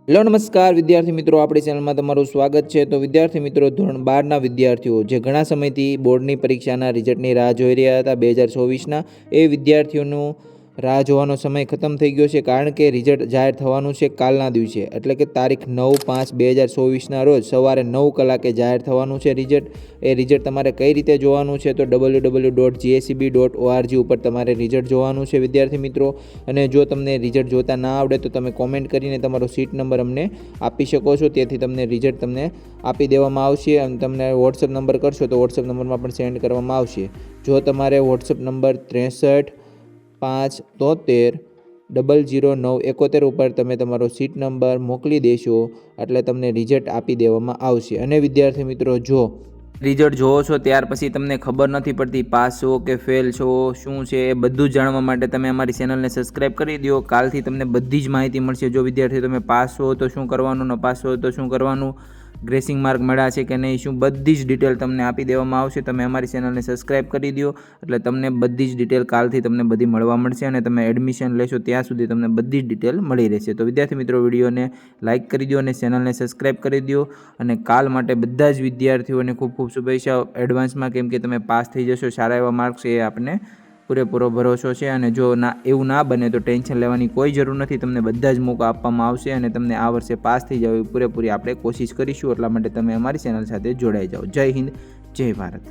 Hello નમસ્કાર વિદ્યાર્થી મિત્રો, આપણી ચેનલમાં તમારું સ્વાગત છે। તો વિદ્યાર્થી મિત્રો, ધોરણ 12ના વિદ્યાર્થીઓ જે ઘણા સમયથી બોર્ડની પરીક્ષાના રિઝલ્ટની રાહ જોઈ રહ્યા હતા 2024ના, એ વિદ્યાર્થીઓનું રાહ જોવાનો સમય ખતમ થઈ ગયો છે, કારણ કે રિઝલ્ટ જાહેર થવાનું છે કાલના દિવસે, એટલે કે તારીખ 9/5/2024ના રોજ સવારે 9 કલાકે જાહેર થવાનું છે રિઝલ્ટ। એ રિઝલ્ટ તમારે કઈ રીતે જોવાનું છે તો www.gseb.org ઉપર તમારે રિઝલ્ટ જોવાનું છે વિદ્યાર્થી મિત્રો। અને જો તમને રિઝલ્ટ જોતા ના આવડે તો તમે કોમેન્ટ કરીને તમારો સીટ નંબર અમને આપી શકો છો, તેથી તમને રિઝલ્ટ તમને આપી દેવામાં આવશે અને તમને વોટ્સઅપ નંબર કરશો તો વોટ્સઅપ નંબરમાં પણ સેન્ડ કરવામાં આવશે। જો તમારે વોટ્સઅપ નંબર 63 573 00971 ઉપર તમે તમારો સીટ નંબર મોકલી દેશો એટલે તમને રિઝલ્ટ આપી દેવામાં આવશે। અને વિદ્યાર્થી મિત્રો, જો રિઝલ્ટ જોવો છો ત્યાર પછી તમને ખબર નથી પડતી પાસ છો કે ફેલ છો, શું છે એ બધું જ જાણવા માટે તમે અમારી ચેનલને સબસ્ક્રાઈબ કરી દો। કાલથી તમને બધી જ માહિતી મળશે। જો વિદ્યાર્થી તમે પાસ છો તો શું કરવાનું, ન પાસ છો તો શું કરવાનું, ગ્રેસિંગ માર્ક મળ્યા છે કે નહીં, શું બધી જ ડિટેલ તમને આપી દેવામાં આવશે। તમે અમારી ચેનલને સબસ્ક્રાઈબ કરી દો એટલે તમને બધી જ ડિટેલ કાલથી તમને બધી મળવા મળશે અને તમે એડમિશન લેશો ત્યાં સુધી તમને બધી જ ડિટેલ મળી રહેશે। તો વિદ્યાર્થી મિત્રો, વિડીયોને લાઇક કરી દો અને ચેનલને સબસ્ક્રાઈબ કરી દો। અને કાલ માટે બધા જ વિદ્યાર્થીઓને ખૂબ ખૂબ શુભેચ્છાઓ એડવાન્સમાં, કેમ કે તમે પાસ થઈ જશો, સારા એવા માર્ક્સ એ આપણને પૂરેપૂરો ભરોસો છે। અને જો એવું ના બને તો ટેન્શન લેવાની કોઈ જરૂર નથી, તમને બધા જ મોકા આપવામાં આવશે અને તમને આ વર્ષે પાસ થઈ જાવ એવી પૂરેપૂરી આપણે કોશિશ કરીશું। એટલા માટે તમે અમારી ચેનલ સાથે જોડાઈ જાઓ। જય હિન્દ, જય ભારત।